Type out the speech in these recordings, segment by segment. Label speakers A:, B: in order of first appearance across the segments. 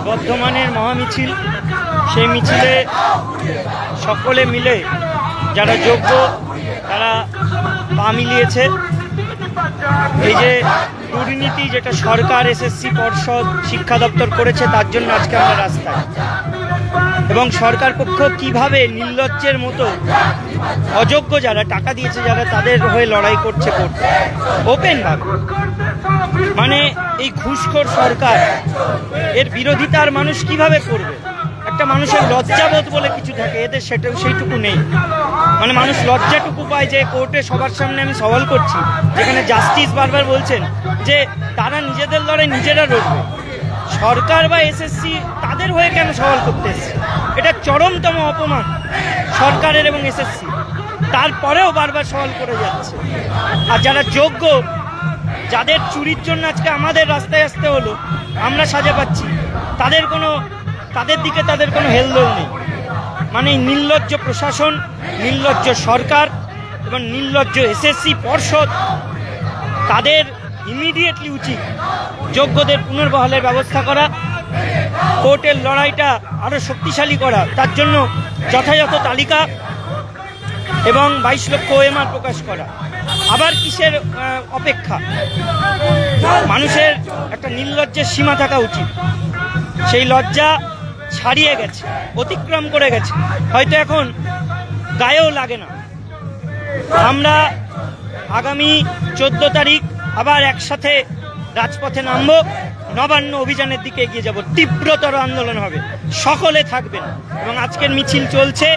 A: বর্ধমানের মহামিছিল, সেই মিছিলে সকলে মিলে যারা যোগ্য তারা পা মিলিয়েছে। এই যে দুর্নীতি যেটা সরকার, এসএসসি পর্ষদ, শিক্ষা দপ্তর করেছে, তার জন্য আজকে আমরা রাস্তায়। এবং সরকার পক্ষ কিভাবে নির্লজ্জের মতো অযোগ্য যারা টাকা দিয়েছে যারা তাদের হয়ে লড়াই করছে ওপেন ভাবে, মানে এই ঘুষখোর সরকার এর বিরোধিতার মানুষ কিভাবে করবে? একটা মানুষের লজ্জাবোধ বলে কিছু থাকে, এদের সেইটুকু নেই। মানে মানুষ লজ্জাটুকু পায় যে কোর্টে সবার সামনে আমি সওয়াল করছি, যেখানে জাস্টিস বারবার বলছেন যে তারা নিজেদের লড়াই নিজেরা লড়বে, সরকার বা এসএসসি তাদের হয়ে কেন সওয়াল করতে এসছে? এটা চরমতম অপমান সরকারের এবং এসএসসি। তারপরেও বারবার সওয়াল করে যাচ্ছে। আর যারা যোগ্য, যাদের চুরির জন্য আজকে আমাদের রাস্তায় আসতে হলো, আমরা সাজা পাচ্ছি, তাদের দিকে তাদের কোনো হেলদোল নেই। মানে নির্লজ্জ প্রশাসন, নির্লজ্জ সরকার এবং নির্লজ্জ এসএসসি পর্ষদ, তাদের ইমিডিয়েটলি উচিত যোগ্যদের পুনর্বহালের ব্যবস্থা করা, কোর্টের লড়াইটা আরও শক্তিশালী করা, তার জন্য যথাযথ তালিকা এবং 22 লক্ষ ওএমআর প্রকাশ করা। আবার কিসের অপেক্ষা? মানুষের একটা নির্লজ্জের সীমা থাকা উচিত। সেই লজ্জা ছাড়িয়ে গেছে, অতিক্রম করে গেছে, হয়তো এখন গায়েও লাগে না। আমরা আগামী 14 তারিখ আবার একসাথে রাজপথে নামবো, নবান্ন অভিযানের দিকে এগিয়ে যাব, তীব্রতর আন্দোলন হবে, সকলে থাকবেন। এবং আজকের মিছিল চলছে।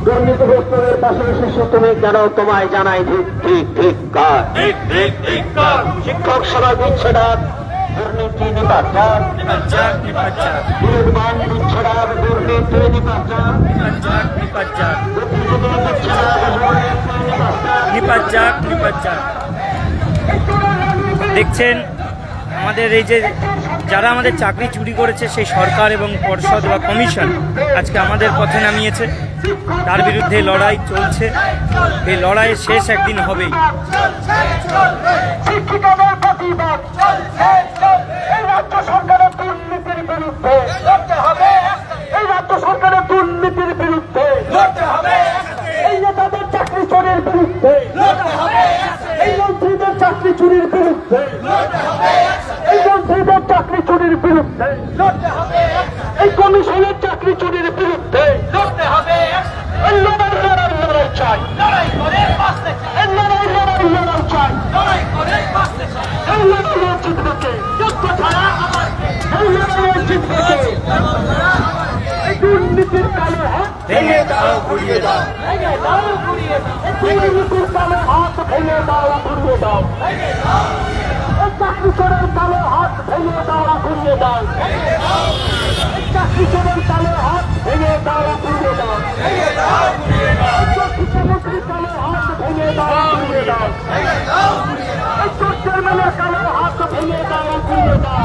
B: দুর্নীতিগ্রস্তদের পাশে এসেছে তুমি কেন? তোমায় জানাই ঠিক ঠিক ঠিক কার। শিক্ষক সভা দিচ্ছে ডাক, দুর্নীতি নিপাচার, বিরোধমান দিচ্ছে ডাক, দুর্নীতি নিপাচার,
A: দেখছেন আমাদের এই যে যারা আমাদের চাকরি চুরি করেছে সেই সরকার এবং পর্ষদ বা কমিশন আজকে আমাদের পথে নামিয়েছে, তার বিরুদ্ধে লড়াই চলছে। এই লড়াইয়ের শেষ একদিন হবেই।
B: চাকরি চুরির বিরুদ্ধে, এই মন্ত্রীদের চাকরি চুরির বিরুদ্ধে, এই কমিশনের চাকরি চুরির বিরুদ্ধে লড়তে হবে। লড়াই চাই, লড়াই চাই, এই লড়াই জিতবে কে? জিতবে কে?
A: ভেঙে দাও গুড়িয়ে দাও
B: দুর্নীতির কালো হাত ভেঙে দাও ঘুরিয়ে দাও চাকরি চোরের কালো হাত ভেঙে দাও ঘুরিয়ে দাও চাকরি চোরের কালো হাত ভেঙে দাও ঘুরিয়ে দাও শিক্ষামন্ত্রীর কালো হাত ভেঙে দাও ঘুরিয়ে দাও চেয়ারম্যানের কালো হাত ভেঙে দাও ঘুরিয়ে দাও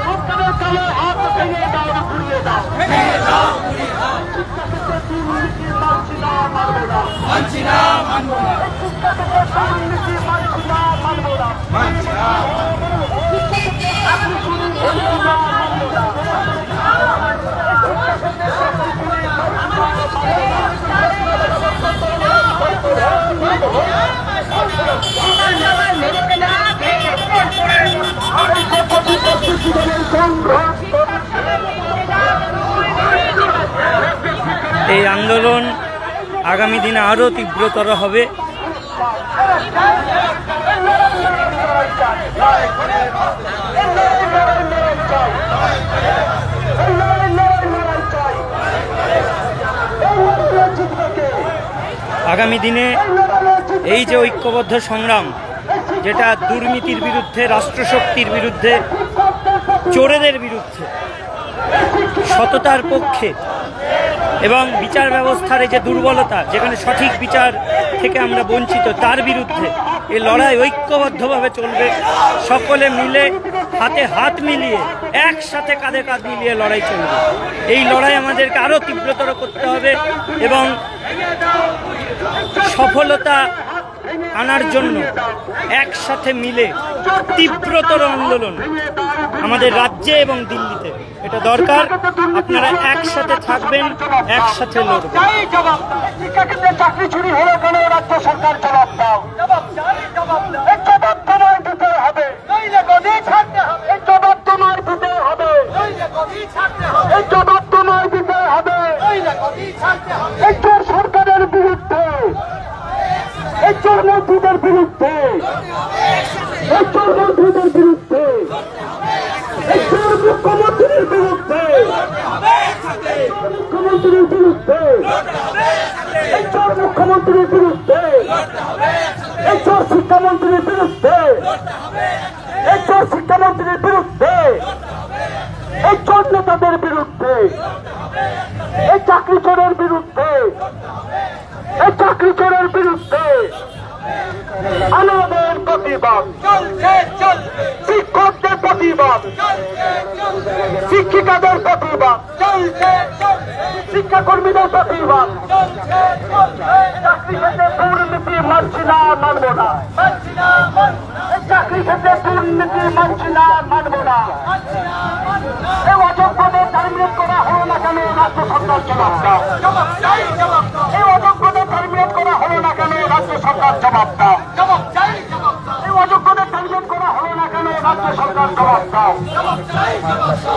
B: সরকারের কালো হাত ভেঙে দাও ঘুরিয়ে দাও মানছি না মানবো না মানছি না
A: এই আন্দোলন আগামী দিনে আরো তীব্রতর হবে। আগামী দিনে এই যে ঐক্যবদ্ধ সংগ্রাম, যেটা দুর্নীতির বিরুদ্ধে, রাষ্ট্রশক্তির বিরুদ্ধে, চোরেদের বিরুদ্ধে, সততার পক্ষে এবং বিচার ব্যবস্থার এই যে দুর্বলতা, যেখানে সঠিক বিচার থেকে আমরা বঞ্চিত, তার বিরুদ্ধে এই লড়াই ঐক্যবদ্ধভাবে চলবে। সকলে মিলে হাতে হাত মিলিয়ে একসাথে কাঁধে কাঁধ মিলিয়ে লড়াই চলবে। এই লড়াই আমাদেরকে আরো তীব্রতর করতে হবে এবং সফলতা আনার জন্য একসাথে মিলে তীব্রতর আন্দোলন আমাদের রাজ্যে এবং দিল্লিতে এটা দরকার। আপনারা একসাথে থাকবেন, একসাথে লড়বেন।
B: চাকরি চুরি হলো কেন রাজ্য সরকার জবাব দাও, জবাব তোমার দিতে হবে, এই জবাব তোমার দিতে হবে, এই জবাব তোমার দিতে হবে। এই চোর সরকারের বিরুদ্ধে, এই চোর মন্ত্রীদের বিরুদ্ধে, এই চোর মন্ত্রীদের বিরুদ্ধে, এই চোর মুখ্যমন্ত্রীর বিরুদ্ধে, মুখ্যমন্ত্রীর বিরুদ্ধে, এই চোর মুখ্যমন্ত্রীর বিরুদ্ধে, এই চোর শিক্ষামন্ত্রীর বিরুদ্ধে, এই চোর শিক্ষামন্ত্রীর বিরুদ্ধে, এই চোর নেতাদের বিরুদ্ধে, এই চাকরি চোরের বিরুদ্ধে, এই চাকরি চোরের বিরুদ্ধে আমাদের প্রতিবাদ, শিক্ষকদের প্রতিবাদ, শিক্ষিকাদের প্রতিবাদ, শিক্ষাকর্মীদের প্রতিবাদ। চাকরি ক্ষেত্রে দুর্নীতি মানছি না, মানব না। চাকরি ক্ষেত্রে দুর্নীতি মানছি না, মানব না। এই অযোগ্যদের টার্মিনেট করা হলো না কেন রাজ্য সরকার জবাব দাও, এই অযোগ্যদের টার্মিনেট করা হলো না কেন রাজ্য সরকার জবাব দাও, এই অযোগ্যদের টার্মিনেট করা হলো না কেন রাজ্য সরকার জবাব দাও।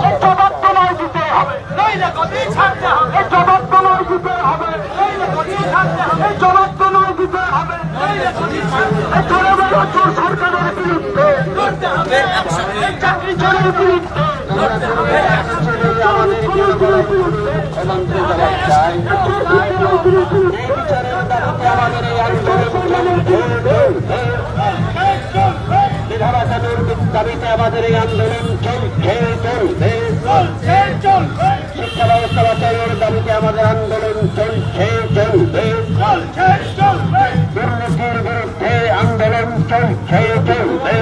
B: এই জবাব তোমায় দিতে হবে, এই জবাব তোমায় দিতে হবে, এই জবাব তোমায় দিতে হবে। এই চোরে বড় চোর সরকারের বিরুদ্ধে, এই চাকরি চোরের বিরুদ্ধে, দাবিতে আমাদের এই আন্দোলন চলবে। শিক্ষা ব্যবস্থা বাঁচানোর দাবিতে আমাদের আন্দোলন চলবে। দুর্নীতির বিরুদ্ধে আন্দোলন চলবে।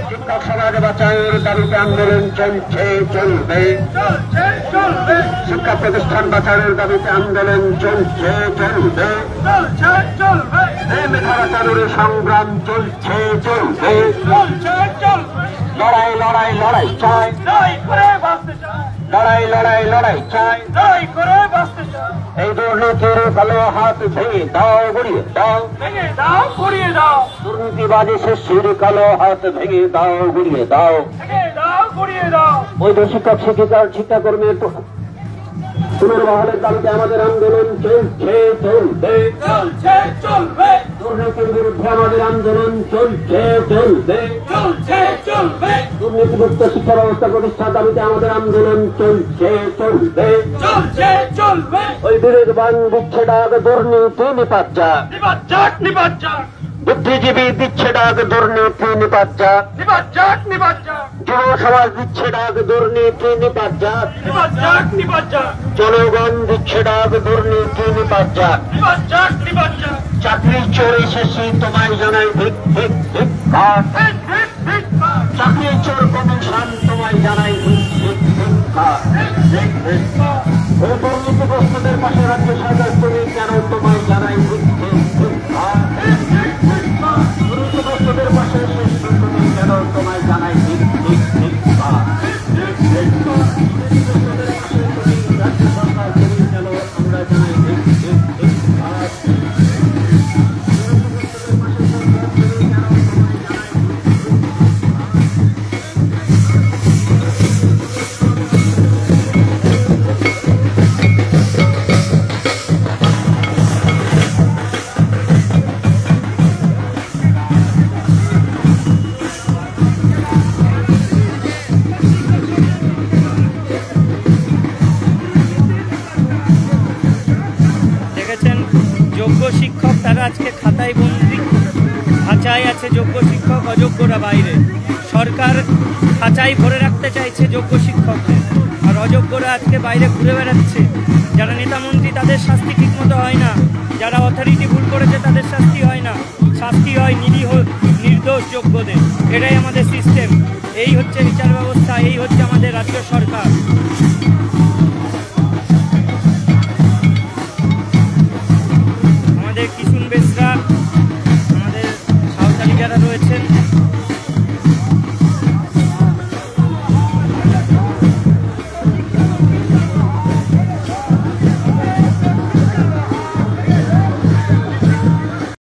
B: শিক্ষক সমাজ বাঁচানোর দাবিতে আন্দোলন চলবে। শিক্ষা প্রতিষ্ঠান বাঁচানোর দাবিতে আন্দোলন চলবে। মেধা বাঁচানোর সংগ্রাম চলবে। লড়াই লড়াই লড়াই চাই, লড়াই লড়াই লড়াই চাই। এই দুর্নীতির কালো হাত ভেঙে দাও, গড়িয়ে দাও, গড়িয়ে দাও। দুর্নীতিবাদী শেষের কালো হাত ভেঙে দাও, গড়িয়ে দাও, গড়িয়ে দাও। বৈধ শিক্ষক শিক্ষিকার শিক্ষাকর্মীর পুনর্বহালের দাবিতে আমাদের আন্দোলন চলছে চলবে দুর্নীতির বিরুদ্ধে আমাদের আন্দোলন চলছে দুর্নীতিমুক্ত শিক্ষা ব্যবস্থা প্রতিষ্ঠার দাবিতে আমাদের আন্দোলন চলছে ওই বিবেকবান দিচ্ছে ডাক দুর্নীতি নিপাত যাক বুদ্ধিজীবী দিচ্ছে ডাক দুর্নীতি নিপাত যাক যুব সমাজ দিচ্ছে ডাক দুর্নীতি নিপাত যাক জনগণ দিচ্ছে ডাক দুর্নীতি নিপাত যাক চাকরি চোর এসেছি তোমায় জানাই চাকরি চোর কমিশন তোমায় জানাই দুর্নীতিগ্রস্তদের পাশে রাজ্য সরকার তুমি কেন তোমায় জানাই দুর্নীতিগ্রস্তদের পাশে তুমি কেন তোমায় জানাই রাজ্য সরকার তুমি কেন আমরা জানাই
A: যোগ্য শিক্ষক তারা আজকে খাতায় বন্দি, খাঁচায় আছে যোগ্য শিক্ষক, অযোগ্যরা বাইরে। সরকার খাঁচায় ভরে রাখতে চাইছে যোগ্য শিক্ষকদের, আর অযোগ্যরা আজকে বাইরে ঘুরে বেড়াচ্ছে। যারা নেতামন্ত্রী তাদের শাস্তি ঠিকমতো হয় না, যারা অথরিটি ভুল করেছে তাদের শাস্তি হয় না, শাস্তি হয় নিরীহ নির্দোষ যোগ্যদের। এটাই আমাদের সিস্টেম, এই হচ্ছে বিচার ব্যবস্থা, এই হচ্ছে আমাদের রাজ্য সরকার।